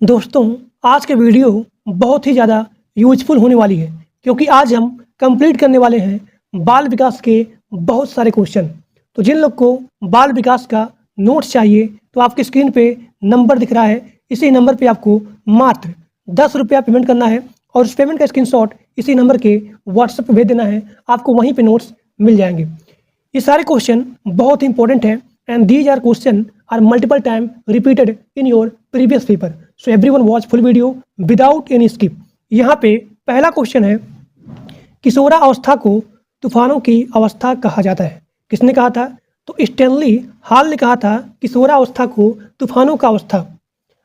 दोस्तों, आज के वीडियो बहुत ही ज़्यादा यूजफुल होने वाली है क्योंकि आज हम कंप्लीट करने वाले हैं बाल विकास के बहुत सारे क्वेश्चन। तो जिन लोग को बाल विकास का नोट्स चाहिए तो आपकी स्क्रीन पे नंबर दिख रहा है, इसी नंबर पे आपको मात्र 10 रुपया पेमेंट करना है और उस पेमेंट का स्क्रीनशॉट इसी नंबर के व्हाट्सएप पे भेज देना है। आपको वहीं पे नोट्स मिल जाएंगे। ये सारे क्वेश्चन बहुत ही इंपॉर्टेंट हैं and these are question are multiple time repeated in your previous paper, so everyone watch full video without any skip। यहाँ पे पहला क्वेश्चन है, किशोरा अवस्था को तूफानों की अवस्था कहा जाता है। किसने कहा था? तो स्टैनली हॉल ने कहा था किशोरा अवस्था को तूफानों का अवस्था।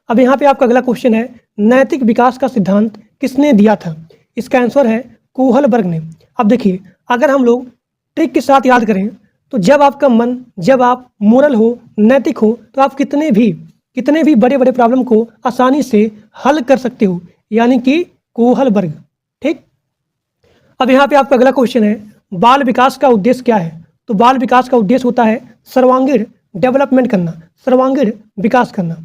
अब यहाँ पे आपका अगला क्वेश्चन है, नैतिक विकास का सिद्धांत किसने दिया था? इसका आंसर है कोहलबर्ग ने। अब देखिए, अगर हम लोग ट्रिक के साथ याद करें तो जब आपका मन, जब आप मोरल हो, नैतिक हो, तो आप कितने भी बड़े बड़े प्रॉब्लम को आसानी से हल कर सकते हो, यानी कि कोहलबर्ग। ठीक। अब यहाँ पे आपका अगला क्वेश्चन है, बाल विकास का उद्देश्य क्या है? तो बाल विकास का उद्देश्य होता है सर्वांगीण डेवलपमेंट करना, सर्वांगीण विकास करना।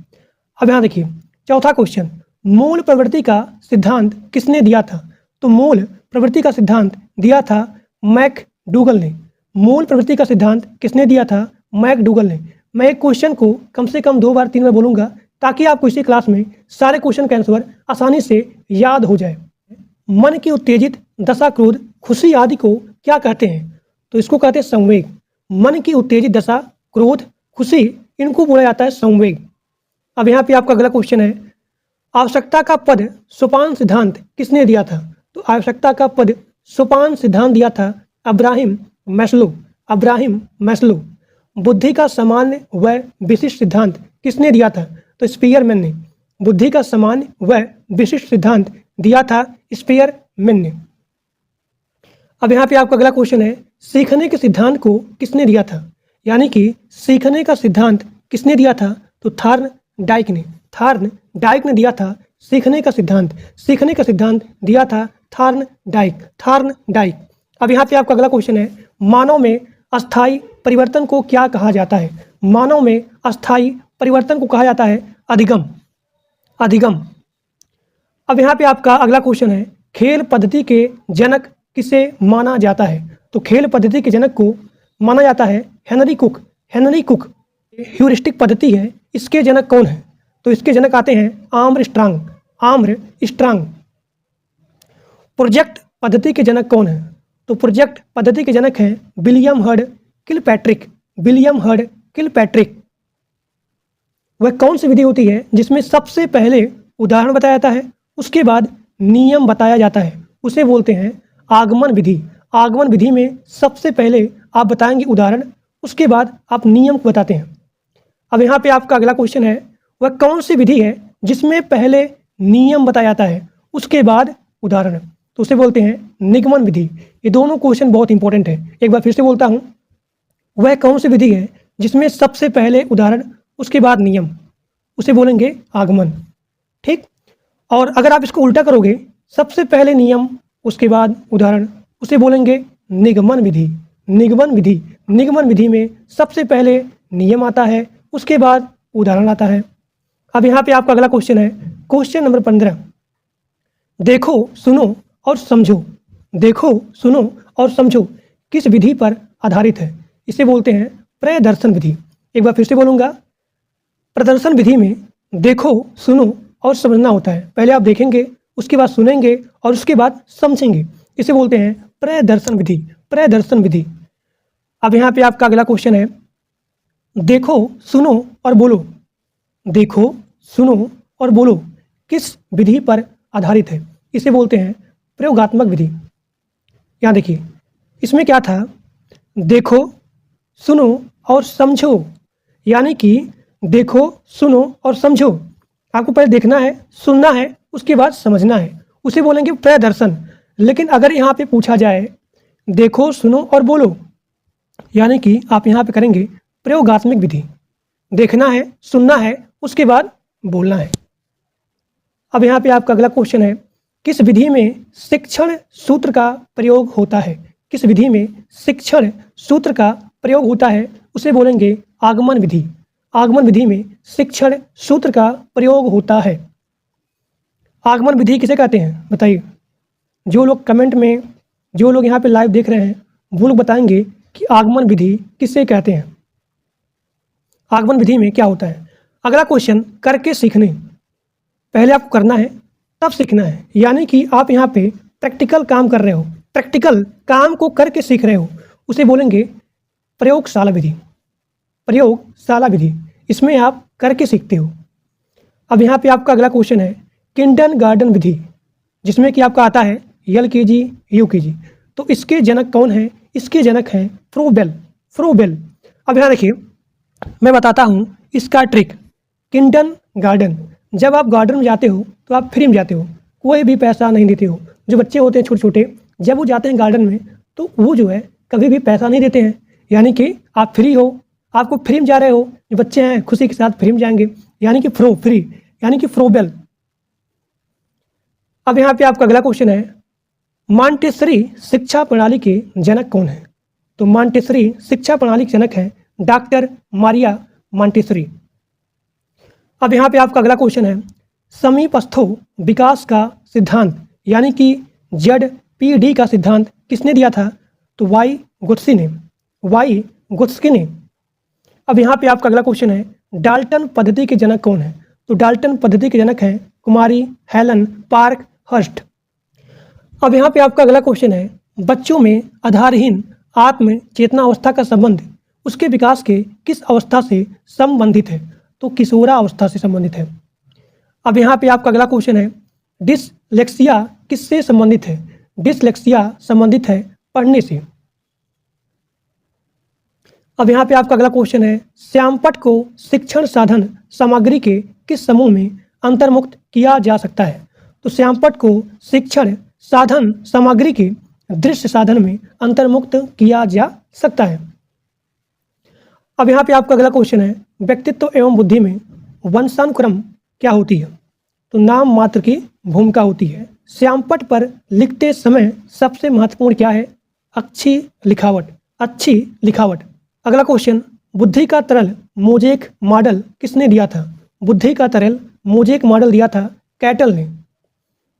अब यहाँ देखिए चौथा क्वेश्चन, मूल प्रवृत्ति का सिद्धांत किसने दिया था? तो मूल प्रवृत्ति का सिद्धांत दिया था मैकडूगल ने। मूल प्रवृत्ति का सिद्धांत किसने दिया था? मैकडूगल ने। मैं एक क्वेश्चन को कम से कम 2 बार 3 बार बोलूंगा ताकि आपको इसी क्लास में सारे क्वेश्चन का आंसर आसानी से याद हो जाए। मन की उत्तेजित दशा, क्रोध, खुशी आदि को क्या कहते हैं? तो इसको कहते हैं संवेग। मन की उत्तेजित दशा, क्रोध, खुशी, इनको बोला जाता है संवेग। अब यहाँ पे आपका अगला क्वेश्चन है, आवश्यकता का पद सोपान सिद्धांत किसने दिया था? तो आवश्यकता का पद सोपान सिद्धांत दिया था अब्राहिम मैस्लो। बुद्धि का सामान्य व विशिष्ट सिद्धांत किसने दिया था? तो स्पीयरमैन ने। बुद्धि का सामान्य व विशिष्ट सिद्धांत दिया था स्पीयरमैन ने। अब यहाँ पे आपका अगला क्वेश्चन है, सीखने के सिद्धांत को किसने दिया था? यानी कि सीखने का सिद्धांत किसने दिया था? तो थॉर्नडाइक ने दिया था सीखने का सिद्धांत। सीखने का सिद्धांत दिया था थॉर्नडाइक। अब यहाँ पे आपका अगला क्वेश्चन है, मानव में अस्थायी परिवर्तन को क्या कहा जाता है? मानव में अस्थायी परिवर्तन को कहा जाता है अधिगम। अब यहाँ पे आपका अगला क्वेश्चन है, खेल पद्धति के जनक किसे माना जाता है? तो खेल पद्धति के जनक को माना जाता है हेनरी कुक। ह्यूरिस्टिक पद्धति है, इसके जनक कौन है? तो इसके जनक आते हैं आर्मस्ट्रांग। प्रोजेक्ट पद्धति के जनक कौन है? तो प्रोजेक्ट पद्धति के जनक हैं विलियम हर्ड किलपैट्रिक। वह कौन सी विधि होती है जिसमें सबसे पहले उदाहरण बताया जाता है, उसके बाद नियम बताया जाता है? उसे बोलते हैं आगमन विधि। आगमन विधि में सबसे पहले आप बताएंगे उदाहरण, उसके बाद आप नियम को बताते हैं। अब यहाँ पे आपका अगला क्वेश्चन है, वह कौन सी विधि है जिसमें पहले नियम बताया जाता है उसके बाद उदाहरण? तो उसे बोलते हैं निगमन विधि। ये दोनों क्वेश्चन बहुत इंपॉर्टेंट है। एक बार फिर से बोलता हूँ, वह कौन सी विधि है जिसमें सबसे पहले उदाहरण उसके बाद नियम? उसे बोलेंगे आगमन। ठीक। और अगर आप इसको उल्टा करोगे, सबसे पहले नियम उसके बाद उदाहरण, उसे बोलेंगे निगमन विधि में सबसे पहले नियम आता है, उसके बाद उदाहरण आता है। अब यहाँ पे आपका अगला क्वेश्चन है, क्वेश्चन नंबर 15, देखो सुनो और समझो किस विधि पर आधारित है? इसे बोलते हैं प्रदर्शन विधि। एक बार फिर से बोलूँगा, प्रदर्शन विधि में देखो, सुनो और समझना होता है। पहले आप देखेंगे, उसके बाद सुनेंगे और उसके बाद समझेंगे। इसे बोलते हैं प्रदर्शन विधि। अब यहाँ पे आपका अगला क्वेश्चन है, देखो सुनो और बोलो किस विधि पर आधारित है? इसे बोलते हैं प्रयोगात्मक विधि। यहाँ देखिए, इसमें क्या था, देखो सुनो और समझो, यानी कि देखो सुनो और समझो। आपको पहले देखना है, सुनना है, उसके बाद समझना है, उसे बोलेंगे प्रदर्शन। लेकिन अगर यहाँ पे पूछा जाए देखो सुनो और बोलो, यानी कि आप यहाँ पे करेंगे प्रयोगात्मक विधि। देखना है, सुनना है, उसके बाद बोलना है। अब यहाँ पे आपका अगला क्वेश्चन है, किस विधि में शिक्षण सूत्र का प्रयोग होता है? किस विधि में शिक्षण सूत्र का प्रयोग होता है? उसे बोलेंगे आगमन विधि। आगमन विधि में शिक्षण सूत्र का प्रयोग होता है। आगमन विधि किसे कहते हैं बताइए। जो लोग कमेंट में, जो लोग यहाँ पे लाइव देख रहे हैं वो लोग बताएंगे कि आगमन विधि किसे कहते हैं, आगमन विधि में क्या होता है। अगला क्वेश्चन, करके सीखने। पहले आपको करना है तब सीखना है, यानी कि आप यहाँ पे प्रैक्टिकल काम कर रहे हो, प्रैक्टिकल काम को करके सीख रहे हो, उसे बोलेंगे प्रयोगशाला विधि। प्रयोगशाला विधि, इसमें आप करके सीखते हो। अब यहाँ पे आपका अगला क्वेश्चन है किंडरगार्टन विधि, जिसमें कि आपका आता है LKG UKG। तो इसके जनक कौन है? इसके जनक हैं फ्रोबेल। फ्रोबेल। अब यहाँ देखिए मैं बताता हूँ इसका ट्रिक। किंडरगार्टन, जब आप गार्डन में जाते हो तो आप फ्री में जाते हो, कोई भी पैसा नहीं देते हो। जो बच्चे होते हैं छोटे छोटे, जब वो जाते हैं गार्डन में तो वो जो है कभी भी पैसा नहीं देते हैं, यानी कि आप फ्री हो, आपको फ्री में जा रहे हो। जो बच्चे हैं खुशी के साथ फ्री में जाएंगे, यानी कि फ्री, यानी कि फ्रोबेल। अब यहाँ पे आपका अगला क्वेश्चन है मॉन्टेसरी शिक्षा प्रणाली के जनक कौन है? तो मॉन्टेसरी शिक्षा प्रणाली के जनक है डॉक्टर मारिया मॉन्टेसरी। अब यहाँ पे आपका अगला क्वेश्चन है समीपस्थो विकास का सिद्धांत, यानी कि ZPD का सिद्धांत किसने दिया था? तो वाई गुत्स्की ने, वाई गुत्स्की ने। अब यहाँ पे आपका अगला क्वेश्चन है डाल्टन पद्धति के जनक कौन है? तो डाल्टन पद्धति के जनक हैं कुमारी हेलन पार्क हर्स्ट। अब यहाँ पे आपका अगला क्वेश्चन है बच्चों में आधारहीन आत्म चेतना अवस्था का संबंध उसके विकास के किस अवस्था से संबंधित है? तो किशोरा अवस्था से संबंधित है। अब यहाँ पे आपका अगला क्वेश्चन है डिसलेक्सिया किससे संबंधित है? डिसलेक्सिया संबंधित है पढ़ने से। अब यहाँ पे आपका अगला क्वेश्चन है श्यामपट्ट को शिक्षण साधन सामग्री के किस समूह में अंतर्मुक्त किया जा सकता है? तो श्यामपट्ट को शिक्षण साधन सामग्री के दृश्य साधन में अंतर्मुक्त किया जा सकता है। अब यहाँ पे आपका अगला क्वेश्चन है व्यक्तित्व एवं बुद्धि में वंशानुक्रम क्या होती है? तो नाम मात्र की भूमिका होती है। श्यामपट्ट पर लिखते समय सबसे महत्वपूर्ण क्या है? अच्छी लिखावट, अच्छी लिखावट। अगला क्वेश्चन बुद्धि का तरल मोजेक मॉडल किसने दिया था? बुद्धि का तरल मोजेक मॉडल दिया था कैटल ने।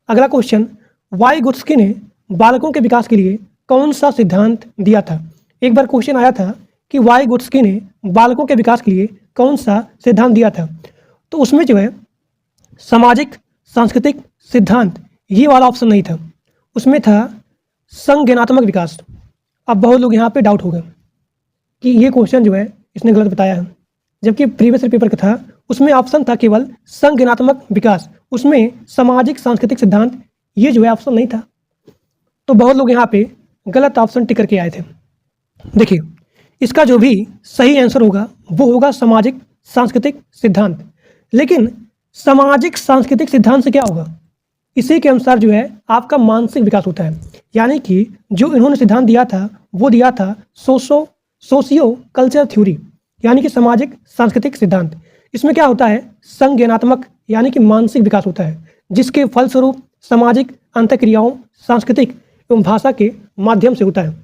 अगला क्वेश्चन वाई गुत्स्की ने बालकों के विकास के लिए कौन सा सिद्धांत दिया था? एक बार क्वेश्चन आया था कि वाई गुत्स्की ने बालकों के विकास के लिए कौन सा सिद्धांत दिया था? तो उसमें जो है सामाजिक सांस्कृतिक सिद्धांत, ये वाला ऑप्शन नहीं था, उसमें था संज्ञानात्मक विकास। अब बहुत लोग यहाँ पे डाउट हो गए कि ये क्वेश्चन जो है इसने गलत बताया है, जबकि प्रीवियस पेपर का था उसमें ऑप्शन था केवल संज्ञानात्मक विकास, उसमें सामाजिक सांस्कृतिक सिद्धांत ये जो है ऑप्शन नहीं था। तो बहुत लोग यहाँ पे गलत ऑप्शन टिक करके आए थे। देखिए इसका जो भी सही आंसर होगा वो होगा सामाजिक सांस्कृतिक सिद्धांत। लेकिन सामाजिक सांस्कृतिक सिद्धांत से क्या होगा? इसी के अनुसार जो है आपका मानसिक विकास होता है, यानी कि जो इन्होंने सिद्धांत दिया था वो दिया था सोशियो कल्चर थ्योरी, यानी कि सामाजिक सांस्कृतिक सिद्धांत। इसमें क्या होता है? संज्ञानात्मक यानी कि मानसिक विकास होता है, जिसके फलस्वरूप सामाजिक अंतःक्रियाओं सांस्कृतिक एवं भाषा के माध्यम से होता है।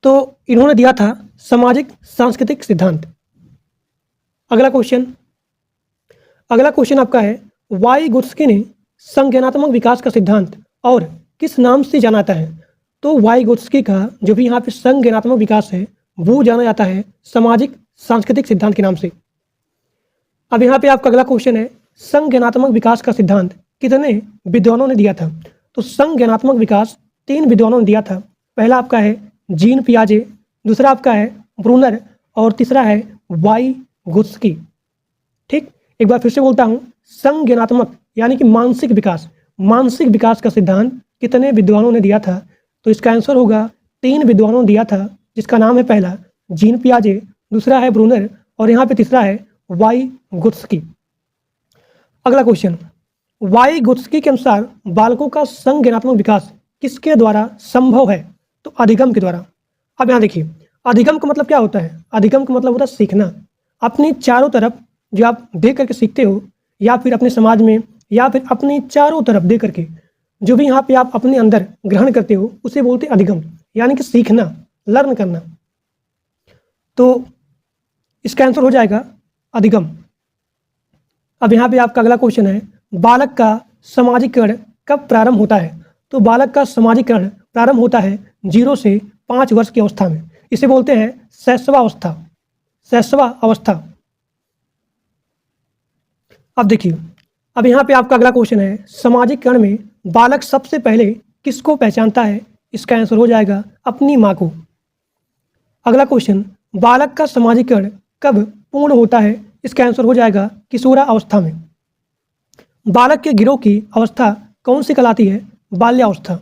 तो इन्होंने दिया था सामाजिक सांस्कृतिक सिद्धांत। अगला क्वेश्चन आपका है वाई गुत्स्की ने संज्ञानात्मक विकास का सिद्धांत और किस नाम से जाना जाता है? तो वाई गुत्स्की का जो भी यहाँ पे संज्ञानात्मक विकास है वो जाना जाता है सामाजिक सांस्कृतिक सिद्धांत के नाम से। अब यहाँ पे आपका अगला क्वेश्चन है संज्ञानात्मक विकास का सिद्धांत कितने विद्वानों ने दिया था? तो संज्ञानात्मक विकास 3 विद्वानों ने दिया था। पहला आपका है जीन पियाजे, दूसरा आपका है ब्रूनर और तीसरा है वाई गुत्स्की। ठीक, एक बार फिर से बोलता हूँ संज्ञानात्मक यानी कि मानसिक विकास का सिद्धांत कितने विद्वानों ने दिया था? तो इसका आंसर होगा 3 विद्वानों ने दिया था, जिसका नाम है पहला जीन पियाजे, दूसरा है ब्रूनर और यहाँ पे तीसरा है वाई गुत्स्की। अगला क्वेश्चन वाई गुत्स्की के अनुसार बालकों का संज्ञानात्मक विकास किसके द्वारा संभव है? तो अधिगम के द्वारा। अब यहाँ देखिए अधिगम का मतलब क्या होता है? अधिगम का मतलब होता है सीखना। अपनी चारों तरफ जो आप देख करके सीखते हो, या फिर अपने समाज में, या फिर अपनी चारों तरफ देख करके जो भी यहाँ पे आप अपने अंदर ग्रहण करते हो उसे बोलते हैं अधिगम, यानी कि सीखना, लर्न करना। तो इसका आंसर हो जाएगा अधिगम। अब यहाँ पे आपका अगला क्वेश्चन है बालक का सामाजिकरण कब प्रारंभ होता है? तो बालक का सामाजिकरण प्रारंभ होता है 0 से 5 वर्ष की अवस्था में। इसे बोलते हैं शैशवावस्था। शैशवावस्था। अब देखिए, अब यहाँ पे आपका अगला क्वेश्चन है, सामाजिकरण में बालक सबसे पहले किसको पहचानता है? इसका आंसर हो जाएगा अपनी माँ को। अगला क्वेश्चन, बालक का सामाजिकरण कब पूर्ण होता है? इसका आंसर हो जाएगा किशोरावस्था में। बालक के गिरोह की अवस्था कौन सी कहलाती है? बाल्यावस्था।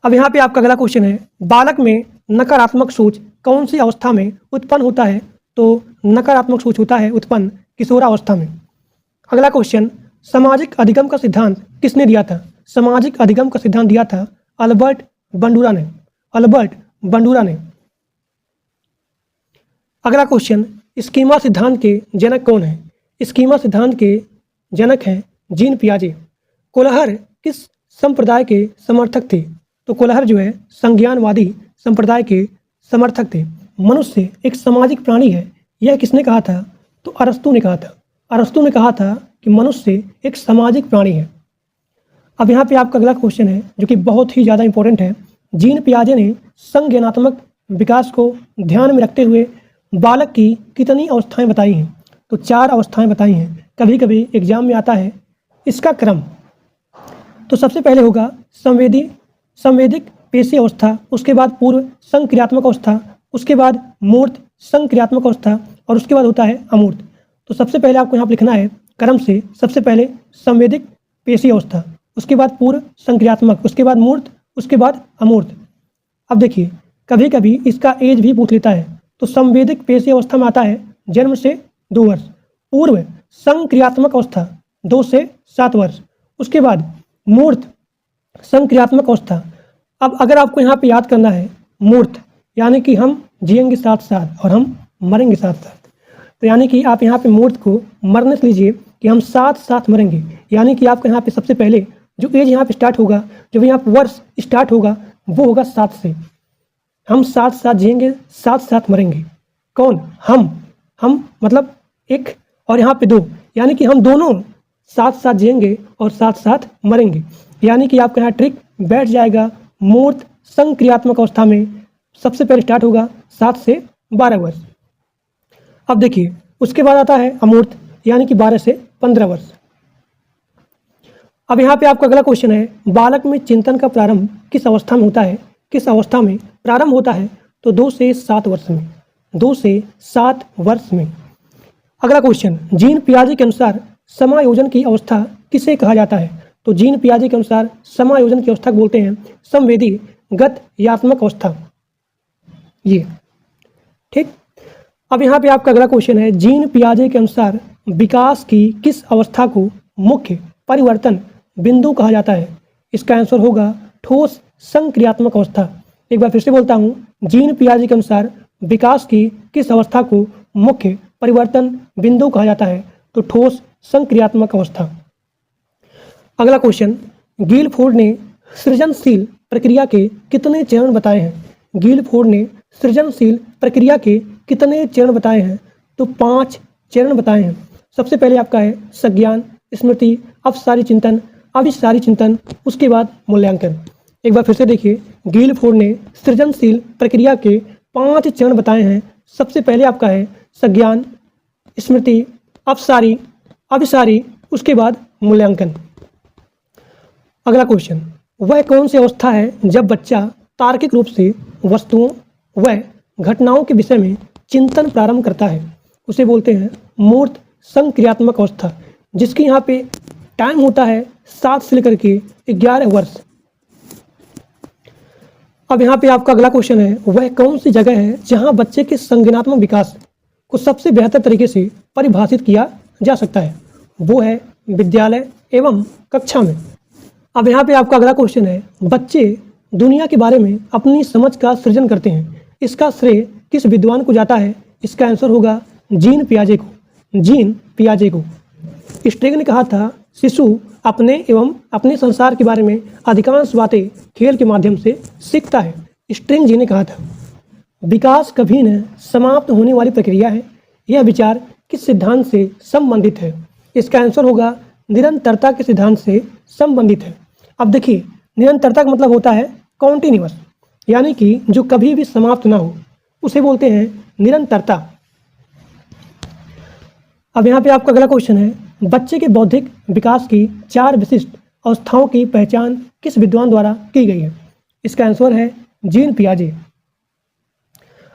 अब यहाँ पे आपका अगला क्वेश्चन है, बालक में नकारात्मक सोच कौन सी अवस्था में उत्पन्न होता है? तो नकारात्मक सोच होता है उत्पन्न किशोरावस्था में। अगला क्वेश्चन, सामाजिक अधिगम का सिद्धांत किसने दिया था? सामाजिक अधिगम का सिद्धांत दिया था अल्बर्ट बंडूरा ने। अल्बर्ट बंडूरा ने। अगला क्वेश्चन, स्कीमा सिद्धांत के जनक कौन है? स्कीमा सिद्धांत के जनक हैं जीन पियाजे। कोलहर किस संप्रदाय के समर्थक थे? तो कोलहर जो है संज्ञानवादी संप्रदाय के समर्थक थे। मनुष्य एक सामाजिक प्राणी है, यह किसने कहा था? तो अरस्तु ने कहा था। अरस्तु ने कहा था कि मनुष्य एक सामाजिक प्राणी है। अब यहाँ पे आपका अगला क्वेश्चन है जो कि बहुत ही ज़्यादा इंपॉर्टेंट है। जीन पियाजे ने संज्ञानात्मक विकास को ध्यान में रखते हुए बालक की कितनी अवस्थाएं बताई हैं? तो 4 अवस्थाएं बताई हैं। कभी कभी एग्जाम में आता है इसका क्रम। तो सबसे पहले होगा संवेदिक पेशी अवस्था, उसके बाद पूर्व संक्रियात्मक अवस्था, उसके बाद मूर्त संक्रियात्मक अवस्था और उसके बाद होता है अमूर्त। तो सबसे पहले आपको यहाँ पर लिखना है क्रम से, सबसे पहले संवेदिक पेशी अवस्था, उसके बाद पूर्व संक्रियात्मक, उसके बाद मूर्त, उसके बाद अमूर्त। अब देखिए, कभी कभी इसका एज भी पूछ लेता है। तो संवेदिक पेशी अवस्था में आता है जन्म से 2 वर्ष, पूर्व संक्रियात्मक अवस्था 2 से 7 वर्ष, उसके बाद मूर्त संक्रियात्मक अवस्था। अब अगर आपको यहाँ पे याद करना है मूर्त यानी कि हम जिएंगे साथ साथ और हम मरेंगे साथ साथ, तो यानी कि आप यहाँ पे मूर्त को मरने से लीजिए कि हम साथ साथ मरेंगे, यानी कि आपको यहाँ पे सबसे पहले जो एज यहाँ पे स्टार्ट होगा, जो यहाँ पे वर्ष स्टार्ट होगा वो होगा 7 से। हम साथ साथ जिएंगे साथ साथ मरेंगे। कौन? हम मतलब 1 और यहाँ पे 2, यानी कि हम दोनों साथ साथ जिएंगे और साथ साथ मरेंगे, यानी कि आपका यहाँ ट्रिक बैठ जाएगा। मूर्त संक्रियात्मक अवस्था में सबसे पहले स्टार्ट होगा 7 से 12 वर्ष। अब देखिए, उसके बाद आता है अमूर्त यानी कि 12 से 15 वर्ष। अब यहाँ पे आपका अगला क्वेश्चन है, बालक में चिंतन का प्रारंभ किस अवस्था में होता है? किस अवस्था में प्रारंभ होता है? तो 2 से 7 वर्ष में। 2 से 7 वर्ष में। अगला क्वेश्चन, जीन पियाजे के अनुसार समायोजन की अवस्था किसे कहा जाता है? तो जीन पियाजे के अनुसार समायोजन की अवस्था को बोलते हैं संवेदी गत्यात्मक अवस्था। ये ठीक। अब यहाँ पे आपका अगला क्वेश्चन है, जीन पियाजे के अनुसार विकास की किस अवस्था को मुख्य परिवर्तन बिंदु कहा जाता है? इसका आंसर होगा ठोस संक्रियात्मक अवस्था। एक बार फिर से बोलता हूँ, जीन पियाजे के अनुसार विकास की किस अवस्था को मुख्य परिवर्तन बिंदु कहा जाता है? तो ठोस संक्रियात्मक अवस्था। अगला क्वेश्चन, गिलफोर्ड ने सृजनशील प्रक्रिया के कितने चरण बताए हैं? गिलफोर्ड ने सृजनशील प्रक्रिया के कितने चरण बताए हैं? तो 5 चरण बताए हैं। सबसे पहले आपका है संज्ञान, स्मृति, अपसारी चिंतन, अभिसारी चिंतन, उसके बाद मूल्यांकन। एक बार फिर से देखिए, गिलफोर्ड ने सृजनशील प्रक्रिया के 5 चरण बताए हैं। सबसे पहले आपका है संज्ञान, स्मृति, अपसारी, अभिसारी, उसके बाद मूल्यांकन। अगला क्वेश्चन, वह कौन सी अवस्था है जब बच्चा तार्किक रूप से वस्तुओं व घटनाओं के विषय में चिंतन प्रारंभ करता है? उसे बोलते हैं मूर्त संक्रियात्मक अवस्था, जिसकी यहाँ पे टाइम होता है 7 से लेकर के 11 वर्ष। अब यहाँ पे आपका अगला क्वेश्चन है, वह कौन सी जगह है जहाँ बच्चे के संज्ञानात्मक विकास को सबसे बेहतर तरीके से परिभाषित किया जा सकता है? वो है विद्यालय एवं कक्षा में। अब यहाँ पे आपका अगला क्वेश्चन है, बच्चे दुनिया के बारे में अपनी समझ का सृजन करते हैं, इसका श्रेय किस विद्वान को जाता है? इसका आंसर होगा जीन पियाजे को। जीन पियाजे को। स्ट्रिंग ने कहा था, शिशु अपने एवं अपने संसार के बारे में अधिकांश बातें खेल के माध्यम से सीखता है। स्ट्रिंग जी ने कहा था, विकास कभी न समाप्त होने वाली प्रक्रिया है। यह विचार किस सिद्धांत से संबंधित है? इसका आंसर होगा निरंतरता के सिद्धांत से संबंधित है। अब देखिए, निरंतरता का मतलब होता है कॉन्टिन्यूअस, यानी कि जो कभी भी समाप्त ना हो, उसे बोलते हैं निरंतरता। अब यहाँ पे आपका अगला क्वेश्चन है, बच्चे के बौद्धिक विकास की 4 विशिष्ट अवस्थाओं की पहचान किस विद्वान द्वारा की गई है? इसका आंसर है जीन पियाजे।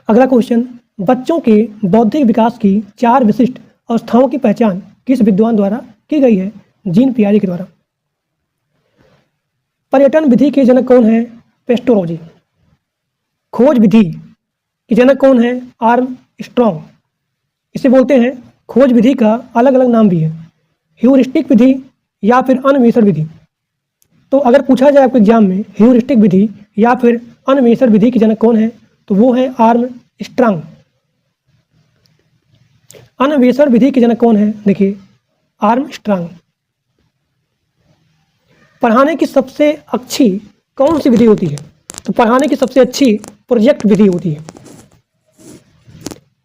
अगला क्वेश्चन, बच्चों के बौद्धिक विकास की 4 विशिष्ट अवस्थाओं की पहचान किस विद्वान द्वारा की गई है? जीन पियाजे के द्वारा। पर्यटन विधि के जनक कौन है? पेस्टोरोजी। खोज विधि के जनक कौन है? Arm strong. इसे बोलते हैं, खोज विधि का अलग अलग नाम भी है, ह्यूरिस्टिक विधि या फिर अन्वेषण विधि। तो अगर पूछा जाए आपके एग्जाम में ह्यूरिस्टिक विधि या फिर अन्वेषण विधि के जनक कौन है, तो वो है आर्म स्ट्रॉन्ग। अन्वेषण विधि के जनक कौन है? देखिए, आर्म स्ट्रॉन्ग। पढ़ाने की सबसे अच्छी कौन सी विधि होती है? तो पढ़ाने की सबसे अच्छी प्रोजेक्ट विधि होती है।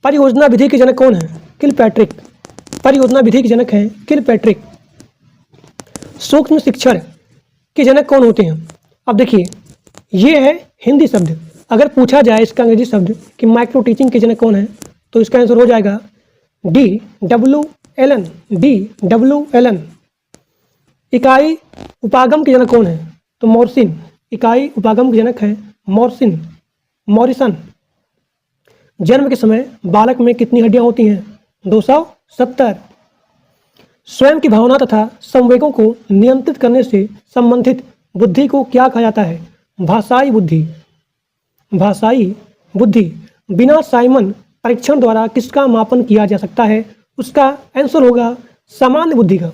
परियोजना विधि के जनक कौन है? किलपैट्रिक। परियोजना विधि के जनक हैं किलपैट्रिक। सूक्ष्म शिक्षण के जनक कौन होते हैं? अब देखिए, ये है हिंदी शब्द। अगर पूछा जाए इसका अंग्रेजी शब्द कि माइक्रो टीचिंग के जनक कौन है, तो इसका आंसर हो जाएगा DWLN। DWLN। इकाई उपागम के जनक कौन है? तो मॉरिसन। इकाई उपागम के जनक है मॉरिसन। जन्म के समय बालक में कितनी हड्डियां होती हैं? 270। स्वयं की भावना तथा संवेगों को नियंत्रित करने से संबंधित बुद्धि को क्या कहा जाता है? भाषाई बुद्धि। भाषाई बुद्धि। बिना साइमन परीक्षण द्वारा किसका मापन किया जा सकता है? उसका आंसर होगा सामान्य बुद्धि का।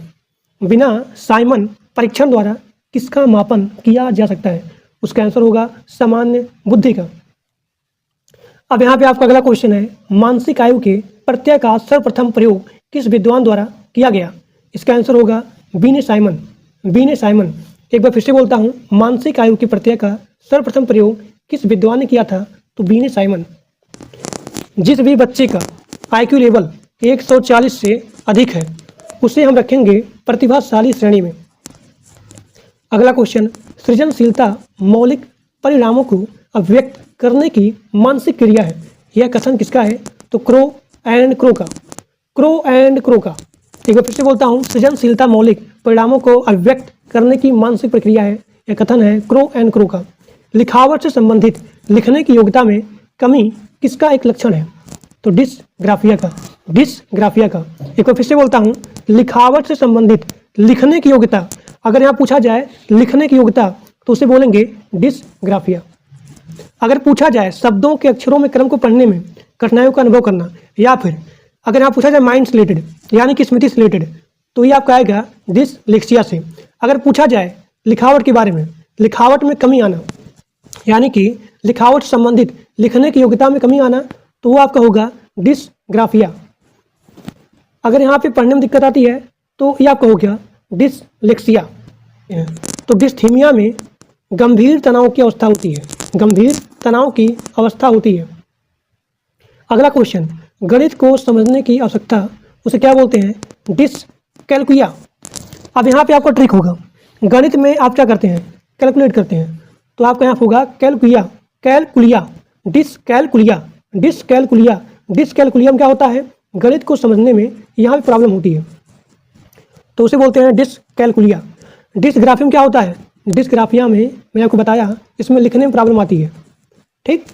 बिना साइमन परीक्षण द्वारा किसका मापन किया जा सकता है? उसका आंसर होगा सामान्य बुद्धि का। अब यहाँ पे आपका अगला क्वेश्चन है, मानसिक आयु के प्रत्यय का सर्वप्रथम प्रयोग किस विद्वान द्वारा किया गया? इसका आंसर होगा बीने साइमन। बीने साइमन। एक बार फिर से बोलता हूँ, मानसिक आयु के प्रत्यय का सर्वप्रथम प्रयोग किस विद्वान ने किया था? तो बीने साइमन। जिस भी बच्चे का IQ लेवल 140 से अधिक है, उसे हम रखेंगे प्रतिभाशाली श्रेणी में। अगला क्वेश्चन, सृजनशीलता मौलिक परिणामों को अभिव्यक्त करने की मानसिक क्रिया है। यह कथन किसका है? तो क्रो एंड क्रो का। क्रो एंड क्रो का। एक बार फिर से बोलता हूँ, सृजनशीलता मौलिक परिणामों को अभिव्यक्त करने की मानसिक प्रक्रिया है। यह कथन है क्रो एंड क्रो का। लिखावट से संबंधित लिखने की योग्यता में कमी किसका एक लक्षण है? तो डिसग्राफिया का। डिसग्राफिया का। एक बार फिर से बोलता हूँ, लिखावट से संबंधित लिखने की योग्यता, अगर यहाँ पूछा जाए लिखने की योग्यता, तो उसे बोलेंगे डिसग्राफिया। अगर पूछा जाए शब्दों के अक्षरों में क्रम को पढ़ने में कठिनाइयों का अनुभव करना, या फिर अगर यहाँ पूछा जाए माइंड से रिलेटेड यानी कि स्मृति से रिलेटेड, तो ये आपका आएगा डिसलेक्सिया से। अगर पूछा जाए लिखावट के बारे में, लिखावट में कमी आना यानी कि लिखावट से संबंधित लिखने की योग्यता में कमी आना, तो वो आपका होगा डिसग्राफिया। अगर यहाँ पे पढ़ने में दिक्कत आती है, तो ये आपका हो गया डिसलेक्सिया। तो डिस्थीमिया में गंभीर तनाव की अवस्था होती है। गंभीर तनाव की अवस्था होती है। अगला क्वेश्चन, गणित को समझने की आवश्यकता, उसे क्या बोलते हैं? डिसकैलकुलिया। अब यहाँ पे आपका ट्रिक होगा, गणित में आप क्या करते हैं? कैलकुलेट करते हैं, तो आपका यहाँ होगा कैलकुलिया। कैलकुलिया। डिसकैलकुलिया। डिसकैलकुलिया। डिसकैलकुलिया में क्या होता है? गणित को समझने में यहाँ भी प्रॉब्लम होती है, तो उसे बोलते हैं डिसकैलकुलिया। डिसग्राफिया में क्या होता है? डिसग्राफिया में मैंने आपको बताया, इसमें लिखने में प्रॉब्लम आती है। ठीक।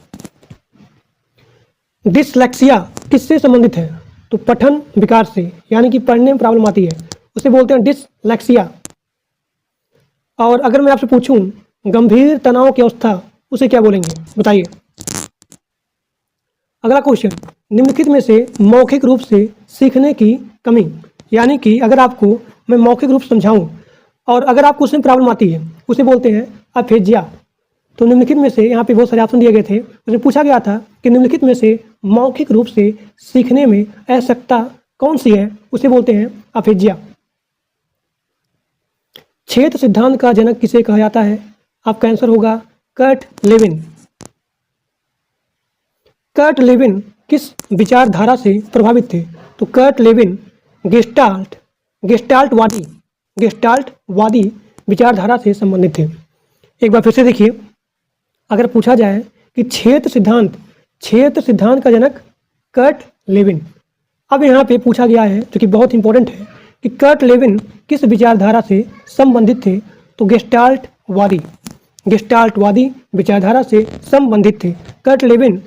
डिसलेक्सिया किससे संबंधित है? तो पठन विकार से, यानी कि पढ़ने में प्रॉब्लम आती है, उसे बोलते हैं डिसलेक्सिया। और अगर मैं आपसे पूछूं गंभीर तनाव की अवस्था, उसे क्या बोलेंगे? बताइए। अगला क्वेश्चन, निम्नलिखित में से मौखिक रूप से सीखने की कमी, यानी कि अगर आपको मैं मौखिक रूप से समझाऊं और अगर आपको उसमें प्रॉब्लम आती है, उसे बोलते हैं अफेजिया। तो निम्नलिखित में से, यहाँ पे बहुत सारे ऑप्शन दिए गए थे, उसमें पूछा गया था कि निम्नलिखित में से मौखिक रूप से सीखने में असक्षमता कौन सी है? उसे बोलते हैं अफेजिया। क्षेत्र सिद्धांत का जनक किसे कहा जाता है? आपका आंसर होगा कर्ट लेविन। कर्ट लेविन किस विचारधारा से प्रभावित थे? तो कर्ट लेविन गेस्टाल्टवादी गेस्टाल्टवादी विचारधारा से संबंधित थे। एक बार फिर से देखिए, अगर पूछा जाए कि क्षेत्र सिद्धांत का जनक कर्ट लेविन। अब यहाँ पे पूछा गया है, जो कि बहुत इंपॉर्टेंट है, कि कर्ट लेविन किस विचारधारा से संबंधित थे? तो गेस्टाल्टवादी विचारधारा से संबंधित थे। कर्ट लेविन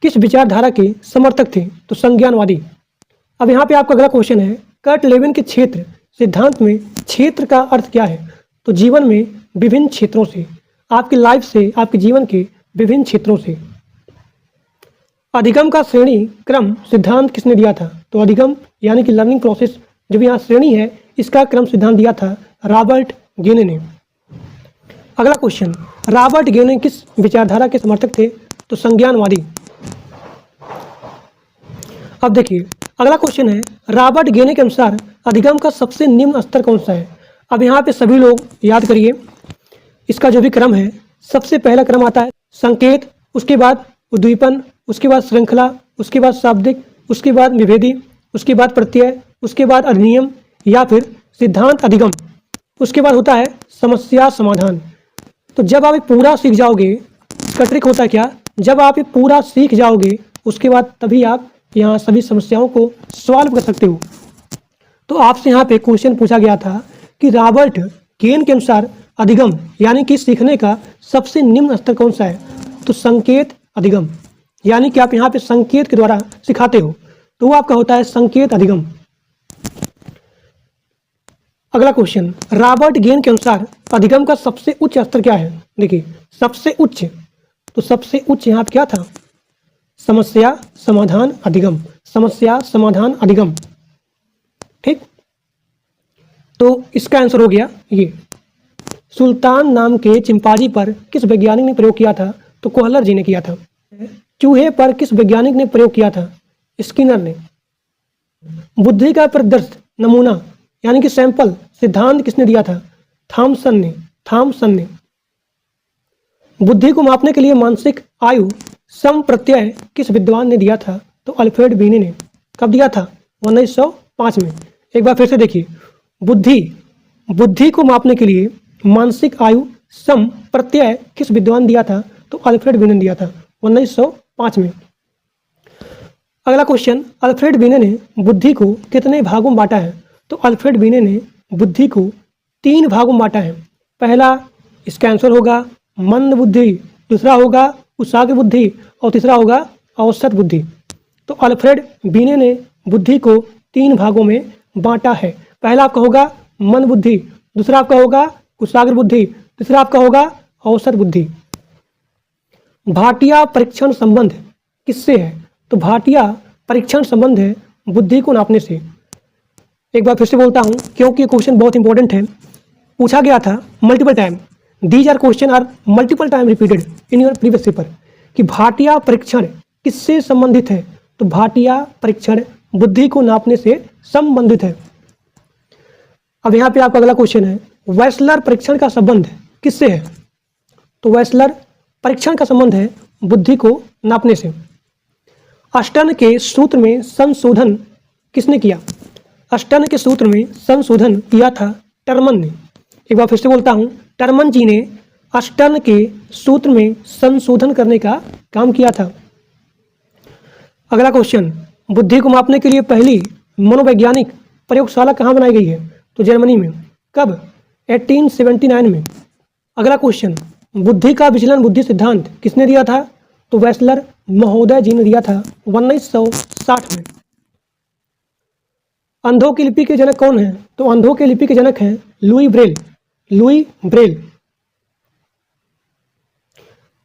किस विचारधारा के समर्थक थे? तो संज्ञानवादी। अब यहाँ पे आपका अगला क्वेश्चन है, कर्ट लेविन के क्षेत्र सिद्धांत में क्षेत्र का अर्थ क्या है? तो जीवन में विभिन्न क्षेत्रों से, आपकी लाइफ से, आपके जीवन के विभिन्न क्षेत्रों से। अधिगम का श्रेणी क्रम सिद्धांत किसने दिया था? तो अधिगम यानी कि लर्निंग प्रोसेस, जो भी यहाँ श्रेणी है, इसका क्रम सिद्धांत दिया था रॉबर्ट गेने ने। अगला क्वेश्चन, रॉबर्ट गेने किस विचारधारा के समर्थक थे? तो संज्ञानवादी। अब देखिए, अगला क्वेश्चन है, रॉबर्ट गेने के अनुसार अधिगम का सबसे निम्न स्तर कौन सा है? अब यहाँ पे सभी लोग याद करिए, इसका जो भी क्रम है, सबसे पहला क्रम आता है संकेत, उसके बाद उद्दीपन, उसके बाद श्रृंखला, उसके बाद शाब्दिक, उसके बाद विभेदी, उसके बाद प्रत्यय, उसके बाद अधिनियम या फिर सिद्धांत अधिगम, उसके बाद होता है समस्या समाधान। तो जब आप ये पूरा सीख जाओगे, इसका ट्रिक होता है क्या, जब आप ये पूरा सीख जाओगे उसके बाद तभी आप यहाँ सभी समस्याओं को सॉल्व कर सकते हो। तो आपसे यहाँ पे क्वेश्चन पूछा गया था कि रॉबर्ट गेन के अनुसार अधिगम यानी कि सीखने का सबसे निम्न स्तर कौन सा है? तो संकेत अधिगम, यानी कि आप यहाँ पे संकेत के द्वारा सिखाते हो, तो वो आपका होता है संकेत अधिगम। अगला क्वेश्चन, रॉबर्ट गेन के अनुसार अधिगम का सबसे उच्च स्तर क्या है? देखिए, सबसे उच्च, तो सबसे उच्च यहाँ पे क्या था? समस्या समाधान अधिगम, समस्या समाधान अधिगम। ठीक, तो इसका आंसर हो गया ये। सुल्तान नाम के चिंपांजी पर किस वैज्ञानिक ने प्रयोग किया था? तो कोहलर जी ने किया था। चूहे पर किस वैज्ञानिक ने प्रयोग किया था? स्किनर ने। बुद्धि का प्रदर्श नमूना यानी कि सैंपल सिद्धांत किसने दिया था? थॉमसन ने। बुद्धि को मापने के लिए मानसिक आयु सम प्रत्यय किस विद्वान ने दिया था? तो अल्फ्रेड बीने ने। कब दिया था? 1905 में। एक बार फिर से देखिए, बुद्धि को मापने के लिए मानसिक आयु सम प्रत्यय किस विद्वान दिया था? तो अल्फ्रेड बीने ने दिया था 1905 में। अगला क्वेश्चन, अल्फ्रेड बीने ने बुद्धि को कितने भागों में बांटा है? तो अल्फ्रेड बीने ने बुद्धि को 3 भागों में बांटा है। पहला, इसका आंसर होगा मंद बुद्धि, दूसरा होगा कुशाग्र बुद्धि और तीसरा होगा औसत बुद्धि। तो अल्फ्रेड बीने ने बुद्धि को 3 भागों में बांटा है। पहला आपका होगा मंद बुद्धि, दूसरा आपका होगा कुशाग्र बुद्धि, तीसरा आपका होगा औसत बुद्धि। भाटिया परीक्षण संबंध किससे है? तो भाटिया परीक्षण संबंध है बुद्धि को नापने से। एक बार फिर से बोलता हूं, क्योंकि क्वेश्चन बहुत इंपॉर्टेंट है, पूछा गया था multiple time. These are question are multiple time repeated in your previous paper कि भाटिया परीक्षण किससे संबंधित है? तो भाटिया परीक्षण बुद्धि को नापने से संबंधित है। अब यहाँ पे आपका अगला क्वेश्चन है, वेस्लर परीक्षण का संबंध किससे है? तो वेस्लर परीक्षण का संबंध है बुद्धि को नापने से। अस्टन के सूत्र में संशोधन किसने किया? अस्टन के सूत्र में संशोधन किया था टर्मन ने। एक बार फिर से बोलता हूँ, टर्मन जी ने अस्टन के सूत्र में संशोधन करने का काम किया था। अगला क्वेश्चन, बुद्धि को मापने के लिए पहली मनोवैज्ञानिक प्रयोगशाला कहाँ बनाई गई है? तो जर्मनी में। कब? 1879 में। अगला क्वेश्चन, बुद्धि का विचलन बुद्धि सिद्धांत किसने दिया था? तो वेस्लर महोदय जी ने दिया था 1960 में। अंधों की लिपि के जनक कौन है? तो अंधों के लिपि के जनक हैं लुई ब्रेल।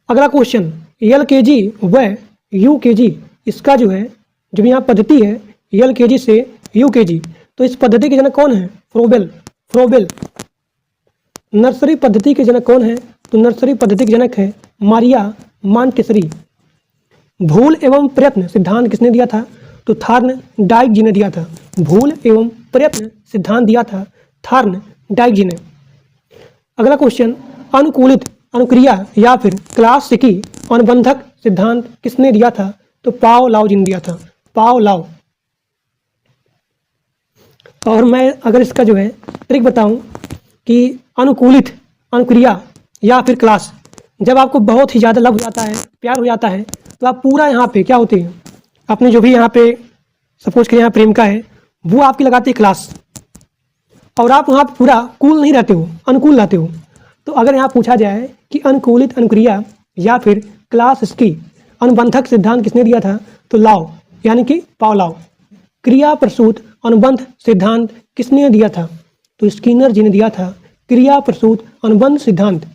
अगला क्वेश्चन, LKG व UKG, इसका जो है जो भी यहाँ पद्धति है LKG से UKG, तो इस पद्धति के जनक कौन है? फ्रोबेल। नर्सरी पद्धति के जनक कौन है? तो नर्सरी पद्धति के जनक है मारिया मॉन्टेसरी। भूल एवं प्रयत्न सिद्धांत किसने दिया था? तो थॉर्नडाइक जी ने दिया था। भूल एवं प्रयत्न सिद्धांत दिया था थॉर्नडाइक जी ने। अगला क्वेश्चन, अनुकूलित अनुक्रिया या फिर क्लासिकी अनुबंधक सिद्धांत किसने दिया था? तो पाओलाव जी ने दिया था, पाओलाव। और मैं अगर इसका जो है ट्रिक बताऊं कि अनुकूलित अनुक्रिया या फिर क्लास, जब आपको बहुत ही ज़्यादा लव हो जाता है, प्यार हो जाता है, तो आप पूरा यहाँ पे क्या होते हैं, अपने जो भी यहाँ पे सपोज करें यहाँ प्रेमिका है, वो आपकी लगाती है क्लास, और आप वहाँ पे पूरा कूल नहीं रहते हो, अनुकूल रहते हो। तो अगर यहाँ पूछा जाए कि अनुकूलित अनुक्रिया या फिर क्लास इसकी अनुबंधक सिद्धांत किसने दिया था, तो लाव यानी कि पावलोव। क्रिया प्रसूत अनुबंध सिद्धांत किसने दिया था, तो स्किनर जी ने दिया था क्रिया प्रसूत अनुबंध सिद्धांत।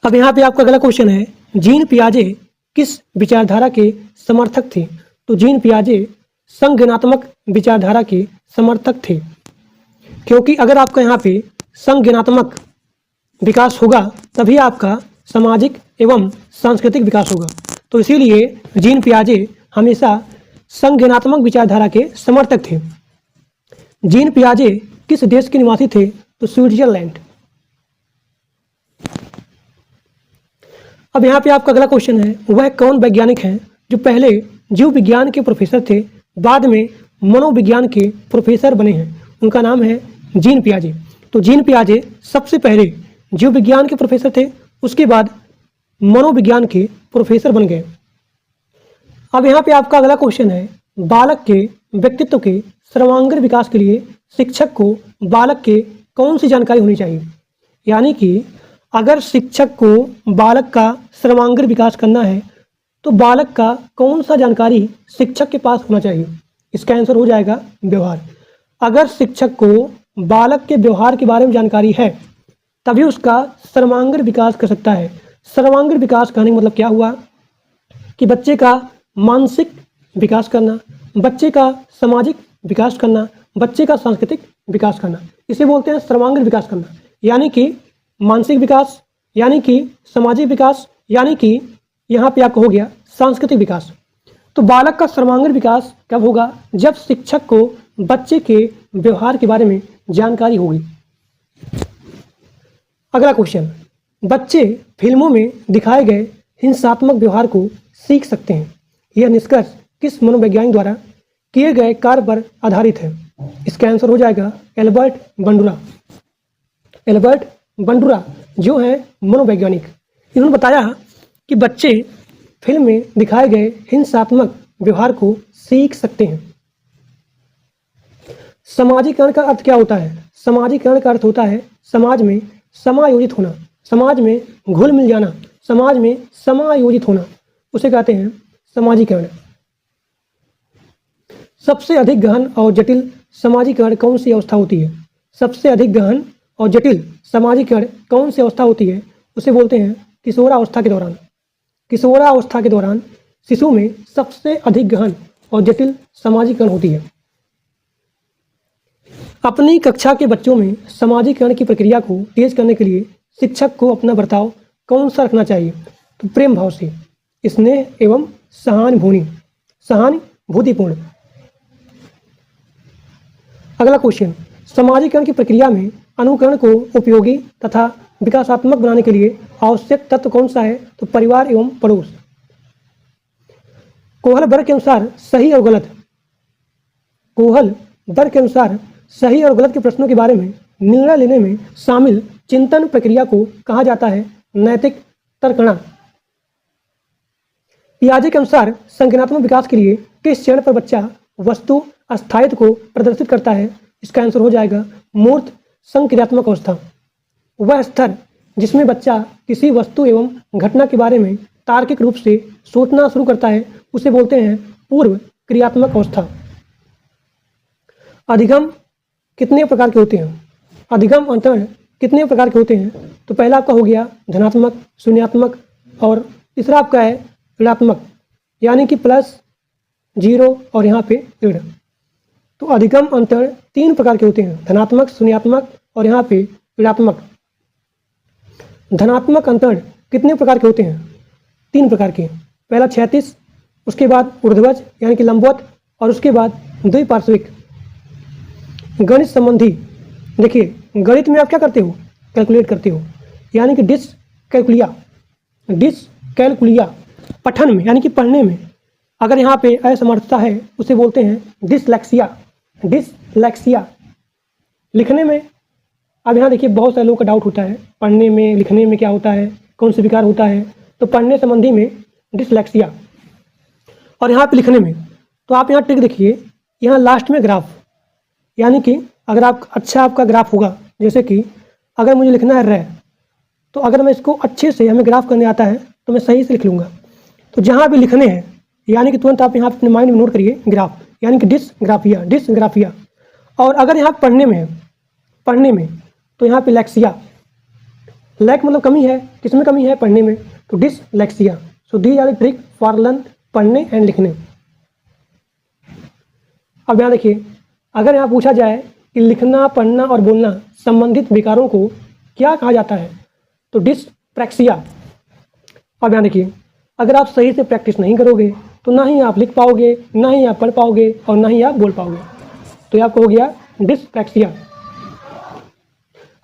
अब यहाँ पे आपका अगला क्वेश्चन है, जीन पियाजे किस विचारधारा के समर्थक थे, तो जीन पियाजे संज्ञानात्मक विचारधारा के समर्थक थे, क्योंकि अगर आपका यहाँ पे संज्ञानात्मक विकास होगा तभी आपका सामाजिक एवं सांस्कृतिक विकास होगा। तो इसीलिए जीन पियाजे हमेशा संज्ञानात्मक विचारधारा के समर्थक थे। जीन पियाजे किस देश के निवासी थे, तो स्विट्जरलैंड। अब यहाँ पे आपका अगला क्वेश्चन है, वह कौन वैज्ञानिक हैं जो पहले जीव विज्ञान के प्रोफेसर थे, बाद में मनोविज्ञान के प्रोफेसर बने हैं, उनका नाम है जीन पियाजे। तो जीन पियाजे सबसे पहले जीव विज्ञान के प्रोफेसर थे, उसके बाद मनोविज्ञान के प्रोफेसर बन गए। अब यहाँ पे आपका अगला क्वेश्चन है, बालक के व्यक्तित्व के सर्वांगीण विकास के लिए शिक्षक को बालक के कौन सी जानकारी होनी चाहिए, यानी कि अगर शिक्षक को बालक का सर्वांगीण विकास करना है तो बालक का कौन सा जानकारी शिक्षक के पास होना चाहिए, इसका आंसर हो जाएगा व्यवहार। अगर शिक्षक को बालक के व्यवहार के बारे में जानकारी है तभी उसका सर्वांगीण विकास कर सकता है। सर्वांगीण विकास कहने का मतलब क्या हुआ कि बच्चे का मानसिक विकास करना, बच्चे का सामाजिक विकास करना, बच्चे का सांस्कृतिक विकास करना, इसे बोलते हैं सर्वांगीण विकास करना। यानी कि मानसिक विकास, यानी कि सामाजिक विकास, यानी कि यहाँ पे आपका हो गया सांस्कृतिक विकास। तो बालक का सर्वांगीण विकास कब होगा, जब शिक्षक को बच्चे के व्यवहार के बारे में जानकारी होगी। अगला क्वेश्चन, बच्चे फिल्मों में दिखाए गए हिंसात्मक व्यवहार को सीख सकते हैं, यह निष्कर्ष किस मनोवैज्ञानिक द्वारा किए गए कार्य पर आधारित है, इसका आंसर हो जाएगा एल्बर्ट बंडूरा। एल्बर्ट बंडूरा जो है मनोवैज्ञानिक, इन्होंने बताया कि बच्चे फिल्म में दिखाए गए हिंसात्मक व्यवहार को सीख सकते हैं। समाजीकरण का अर्थ क्या होता है, समाजीकरण का अर्थ होता है समाज में समायोजित होना, समाज में घुल मिल जाना, समाज में समायोजित होना, उसे कहते हैं समाजीकरण। सबसे अधिक गहन और जटिल समाजीकरण कौन सी अवस्था होती है, सबसे अधिक गहन और जटिल समाजीकरण कौन सी अवस्था होती है, उसे बोलते हैं किशोरावस्था के दौरान। किशोरावस्था के दौरान शिशु में सबसे अधिक गहन और जटिल समाजीकरण होती है। अपनी कक्षा के बच्चों में समाजीकरण की प्रक्रिया को तेज करने के लिए शिक्षक को अपना बर्ताव कौन सा रखना चाहिए, तो प्रेम भाव से, स्नेह एवं सहानुभूतिपूर्ण। अगला क्वेश्चन, समाजीकरण की प्रक्रिया में अनुकरण को उपयोगी तथा विकासात्मक बनाने के लिए आवश्यक तत्व कौन सा है, तो परिवार एवं पड़ोस। कोहल वर्ग के अनुसार सही और गलत, कोहल वर्ग के अनुसार सही और गलत के प्रश्नों के बारे में निर्णय लेने में शामिल चिंतन प्रक्रिया को कहा जाता है नैतिक तर्कणा। पियाजे के अनुसार संज्ञानात्मक विकास के लिए किस चरण पर बच्चा वस्तु अस्थायित्व को प्रदर्शित करता है, इसका आंसर हो जाएगा मूर्त संक्रियात्मक अवस्था। वह स्तर जिसमें बच्चा किसी वस्तु एवं घटना के बारे में तार्किक रूप से सोचना शुरू करता है उसे बोलते हैं पूर्व क्रियात्मक अवस्था। अधिगम कितने प्रकार के होते हैं, अधिगम अंतरण कितने प्रकार के होते हैं, तो पहला आपका हो गया धनात्मक, शून्यात्मक, और तीसरा आपका है ऋणात्मक, यानी कि प्लस, जीरो और यहाँ पे ऋण। तो अधिगम अंतरण 3 प्रकार के होते हैं, धनात्मक, शून्यात्मक और यहाँ पे ऋणात्मक। धनात्मक अंतरण कितने प्रकार के होते हैं, 3 प्रकार के, पहला क्षैतिज, उसके बाद ऊर्ध्वज यानी कि लंबवत, और उसके बाद द्विपार्श्विक। गणित संबंधी, देखिए गणित में आप क्या करते हो, कैलकुलेट करते हो, यानी कि डिसकैलकुलिया। पठन में यानी कि पढ़ने में अगर यहाँ पे असमर्थता है उसे बोलते हैं डिसलेक्सिया, डिसलेक्सिया। लिखने में, अब यहाँ देखिए बहुत सारे लोगों का डाउट होता है पढ़ने में लिखने में क्या होता है, कौन सा विकार होता है। तो पढ़ने संबंधी में डिसलेक्सिया, और यहाँ पे लिखने में तो आप यहाँ ट्रिक देखिए, यहाँ लास्ट में ग्राफ, यानी कि अगर आप आपका ग्राफ होगा, जैसे कि अगर मुझे लिखना है रे, तो अगर मैं इसको अच्छे से हमें ग्राफ करने आता है तो मैं सही से लिख लूँगा। तो जहाँ भी लिखने हैं यानी कि तुरंत आप यहाँ अपने माइंड में नोट करिए ग्राफ, यानी कि डिसग्राफिया। और अगर यहाँ पढ़ने में है, पढ़ने में तो यहाँ पे लेक्सिया, लैक मतलब कमी है, किसमें कमी है, पढ़ने में, तो dyslexia. So these are the trick for learn पढ़ने एंड लिखने। अब यहाँ देखिए, अगर यहाँ पूछा जाए कि लिखना, पढ़ना और बोलना संबंधित विकारों को क्या कहा जाता है, तो डिसप्रैक्सिया। अब यहाँ देखिए, अगर आप सही से प्रैक्टिस नहीं करोगे तो ना ही आप लिख पाओगे, ना ही आप पढ़ पाओगे और ना ही आप बोल पाओगे, तो ये आपको हो गया डिसप्रैक्सिया।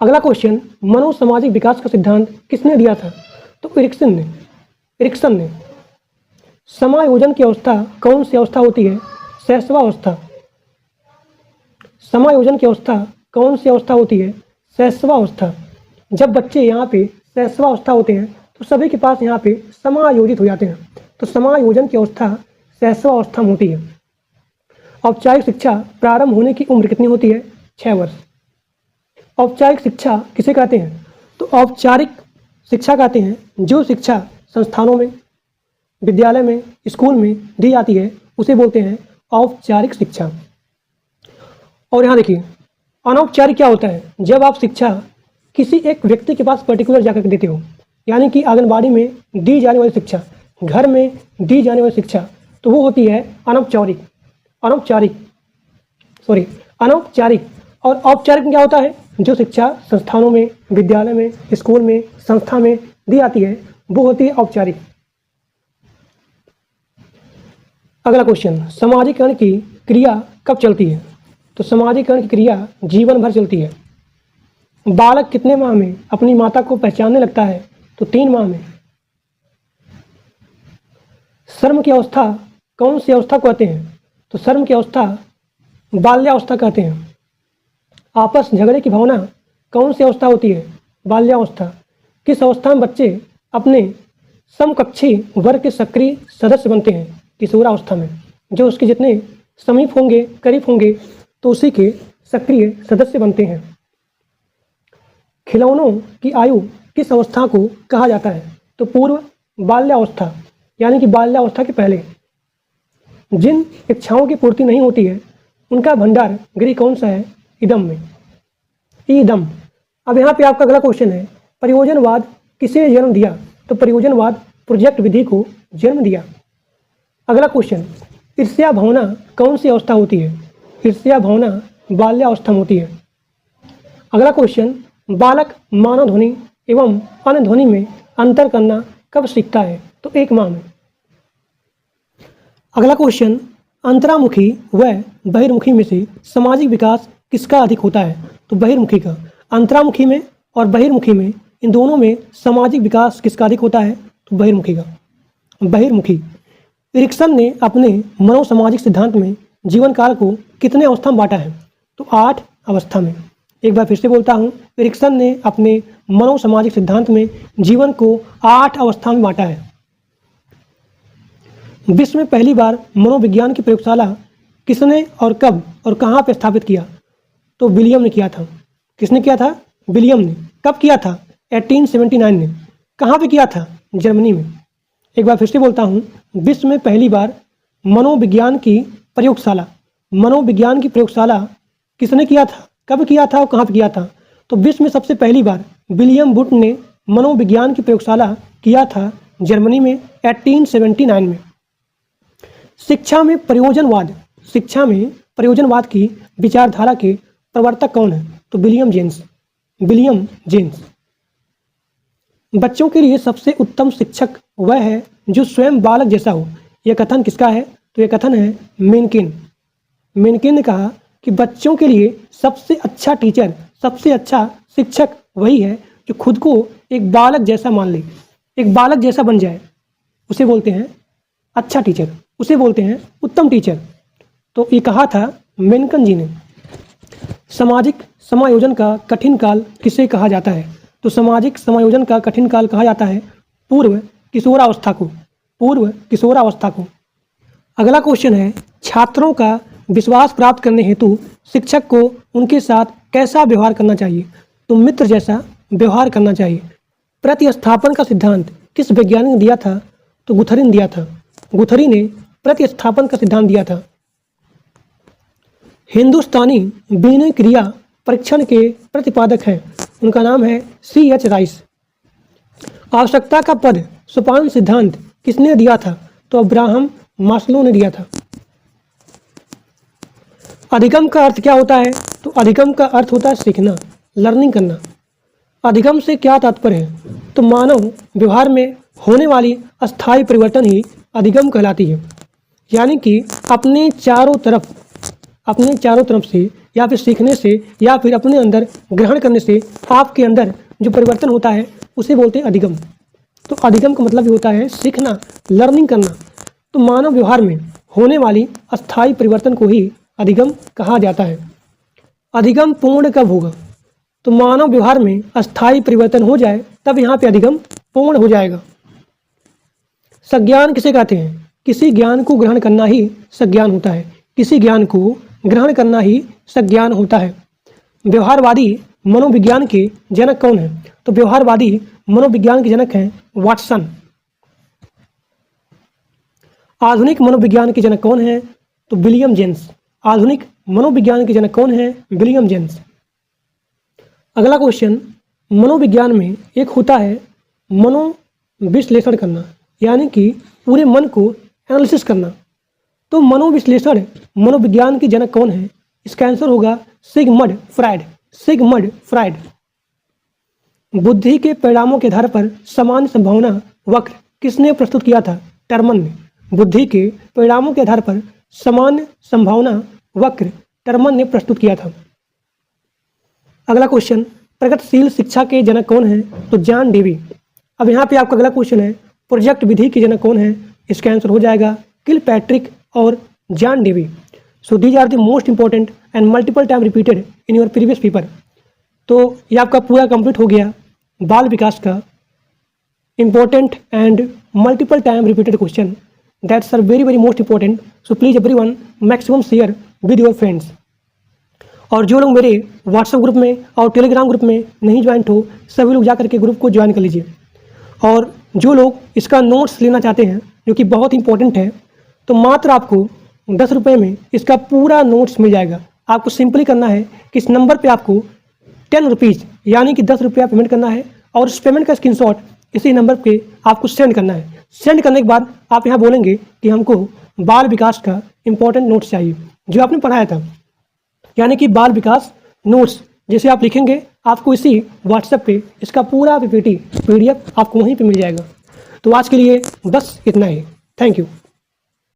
अगला क्वेश्चन, मनोसामाजिक विकास का सिद्धांत किसने दिया था, तो इरिक्सन ने। समायोजन की अवस्था कौन सी अवस्था होती है, शैशवावस्था। समायोजन की अवस्था कौन सी अवस्था होती है, शैशवावस्था। जब बच्चे यहाँ पे शैशवावस्था होते हैं तो सभी के पास यहाँ पे समायोजित हो जाते हैं, तो समायोजन की अवस्था शैशवावस्था में होती है। औपचारिक शिक्षा प्रारंभ होने की उम्र कितनी होती है, 6 वर्ष। औपचारिक शिक्षा किसे कहते हैं, तो औपचारिक शिक्षा कहते हैं जो शिक्षा संस्थानों में, विद्यालय में, स्कूल में दी जाती है उसे बोलते हैं औपचारिक शिक्षा। और यहाँ देखिए, अनौपचारिक क्या होता है, जब आप शिक्षा किसी एक व्यक्ति के पास पर्टिकुलर जाकर देते हो, यानी कि आंगनबाड़ी में दी जाने वाली शिक्षा, घर में दी जाने वाली शिक्षा, तो वो होती है अनौपचारिक। और औपचारिक में क्या होता है, जो शिक्षा संस्थानों में, विद्यालय में, स्कूल में, संस्था में दी जाती है वो होती है औपचारिक। अगला क्वेश्चन, समाजीकरण की क्रिया कब चलती है, तो समाजीकरण की क्रिया जीवन भर चलती है। बालक कितने माह में अपनी माता को पहचानने लगता है, तो 3 माह में। शर्म की अवस्था कौन सी अवस्था को कहते हैं, तो शर्म की अवस्था बाल्यावस्था कहते हैं। आपस झगड़े की भावना कौन सी अवस्था होती है, बाल्यावस्था। किस अवस्था में बच्चे अपने समकक्षी वर्ग के सक्रिय सदस्य बनते हैं, किशोरावस्था में। जो उसके जितने समीप होंगे, करीब होंगे, तो उसी के सक्रिय सदस्य बनते हैं। खिलौनों की आयु किस अवस्था को कहा जाता है, तो पूर्व बाल्यावस्था, यानी कि बाल्यावस्था के पहले। जिन इच्छाओं की पूर्ति नहीं होती है उनका भंडार गृह कौन सा है, इदम में, ईदम। अब यहाँ पे आपका अगला क्वेश्चन है, प्रयोजनवाद किसे जन्म दिया, तो प्रयोजनवाद प्रोजेक्ट विधि को जन्म दिया। अगला क्वेश्चन, ईर्ष्या भावना कौन सी अवस्था होती है, ईर्ष्या भावना बाल्यावस्था में होती है। अगला क्वेश्चन, बालक मानव ध्वनि एवं अन्य ध्वनि में अंतर करना कब सीखता है, तो 1 माह में। अगला क्वेश्चन, अंतरामुखी व बहिर्मुखी में से सामाजिक विकास किसका अधिक होता है, तो बहिर्मुखी का। अंतरामुखी में और बहिर्मुखी में, इन दोनों में सामाजिक विकास किसका अधिक होता है, तो बहिर्मुखी का। बहिर्मुखी। इरिक्सन ने अपने मनोसामाजिक सिद्धांत में जीवन काल को कितने अवस्था में बांटा है, तो 8 अवस्था में। एक बार फिर से बोलता हूँ, इरिक्सन ने अपने मनोसामाजिक सिद्धांत में जीवन को 8 अवस्था में बांटा है। विश्व में पहली बार मनोविज्ञान की प्रयोगशाला किसने और कब और कहाँ पर स्थापित किया, तो विलियम ने किया था। किसने किया था, विलियम ने। कब किया था, 1879 में। कहाँ पे किया था, जर्मनी में। एक बार फिर से बोलता हूँ, विश्व में पहली बार मनोविज्ञान की प्रयोगशाला, मनोविज्ञान की प्रयोगशाला किसने किया था, कब किया था और कहाँ पे किया था, तो विश्व में सबसे पहली बार विलियम बुट ने मनोविज्ञान की प्रयोगशाला किया था जर्मनी में 1879 में। शिक्षा में प्रयोजनवाद, शिक्षा में प्रयोजनवाद की विचारधारा के प्रवर्तक कौन है, तो विलियम जेम्स। William James. बच्चों के लिए सबसे उत्तम शिक्षक वह है जो स्वयं बालक जैसा हो, यह कथन किसका है, तो यह कथन है मेनकिन। मेनकिन ने कहा कि बच्चों के लिए सबसे अच्छा टीचर, सबसे अच्छा शिक्षक वही है जो खुद को एक बालक जैसा मान ले, एक बालक जैसा बन जाए, उसे बोलते हैं अच्छा टीचर, उसे बोलते हैं उत्तम टीचर। तो ये कहा था मेनकन जी ने। सामाजिक समायोजन का कठिन काल किसे कहा जाता है? तो सामाजिक समायोजन का कठिन काल कहा जाता है पूर्व किशोरावस्था को। पूर्व किशोरावस्था को। अगला क्वेश्चन है, छात्रों का विश्वास प्राप्त करने हेतु शिक्षक को उनके साथ कैसा व्यवहार करना चाहिए? तो मित्र जैसा व्यवहार करना चाहिए। प्रतिस्थापन का सिद्धांत किस वैज्ञानिक ने दिया था? तो गुथरी ने दिया था। गुथरी ने प्रतिस्थापन का सिद्धांत दिया था। हिंदुस्तानी बीने क्रिया परीक्षण के प्रतिपादक हैं, उनका नाम है C.H. राइस। आवश्यकता का पद सोपान सिद्धांत किसने दिया था? तो अब्राहम मास्लो ने दिया था। अधिगम का अर्थ क्या होता है? तो अधिगम का अर्थ होता है सीखना, लर्निंग करना। अधिगम से क्या तात्पर्य है? तो मानव व्यवहार में होने वाली अस्थायी परिवर्तन ही अधिगम कहलाती है। यानी कि अपने चारों तरफ से या फिर सीखने से या फिर अपने अंदर ग्रहण करने से आपके अंदर जो परिवर्तन होता है उसे बोलते हैं अधिगम। तो अधिगम का मतलब ये होता है सीखना, लर्निंग करना। तो मानव व्यवहार में होने वाली अस्थायी परिवर्तन को ही अधिगम कहा जाता है। अधिगम पूर्ण कब होगा? तो मानव व्यवहार में अस्थायी परिवर्तन हो जाए तब यहाँ पे अधिगम पूर्ण हो जाएगा। संज्ञान किसे कहते हैं? किसी ज्ञान को ग्रहण करना ही संज्ञान होता है। किसी ज्ञान को ग्रहण करना ही संज्ञान होता है। व्यवहारवादी मनोविज्ञान के जनक कौन है? तो व्यवहारवादी मनोविज्ञान के जनक हैं वाटसन। आधुनिक मनोविज्ञान के जनक कौन है? तो विलियम जेम्स। आधुनिक मनोविज्ञान के जनक कौन है? William James. अगला क्वेश्चन, मनोविज्ञान में एक होता है मनोविश्लेषण करना, यानी कि पूरे मन को एनालिसिस करना। तो मनोविश्लेषण मनोविज्ञान के जनक कौन है? इसका आंसर होगा सिगमंड फ्रायड। Sigmund Freud. बुद्धि के परिणामों के आधार पर सामान्य संभावना वक्र किसने प्रस्तुत किया था? टर्मन ने। बुद्धि के परिणामों के आधार पर सामान्य संभावना वक्र टर्मन ने प्रस्तुत किया था। अगला क्वेश्चन, प्रगतिशील शिक्षा के जनक कौन है? तो जॉन डेवी। अब यहाँ पे आपका अगला क्वेश्चन है, प्रोजेक्ट विधि के जनक कौन है? इसका आंसर हो जाएगा किलपैट्रिक और John Dewey. So these are the most important and multiple time repeated in your previous paper. तो ये आपका पूरा कंप्लीट हो गया बाल विकास का important and multiple time repeated question that's are very most important. So please everyone maximum share with your friends. और जो लोग मेरे व्हाट्सएप ग्रुप में और टेलीग्राम ग्रुप में नहीं ज्वाइन हो, सभी लोग जाकर के ग्रुप को ज्वाइन कर लीजिए। और जो लोग इसका नोट्स लेना चाहते हैं जो कि बहुत इंपॉर्टेंट है, तो मात्र आपको 10 रुपये में इसका पूरा नोट्स मिल जाएगा। आपको सिंपली करना है कि इस नंबर पे आपको 10 रुपीज़ यानी कि 10 रुपया पेमेंट करना है और उस पेमेंट का स्क्रीनशॉट इसी नंबर पे आपको सेंड करना है। सेंड करने के बाद आप यहाँ बोलेंगे कि हमको बाल विकास का इंपॉर्टेंट नोट्स चाहिए जो आपने पढ़ाया था, यानी कि बाल विकास नोट्स। जैसे आप लिखेंगे आपको इसी व्हाट्सएप पे इसका पूरा पीपीटी PDF आपको वहीं पे मिल जाएगा। तो आज के लिए बस इतना ही। Thank you.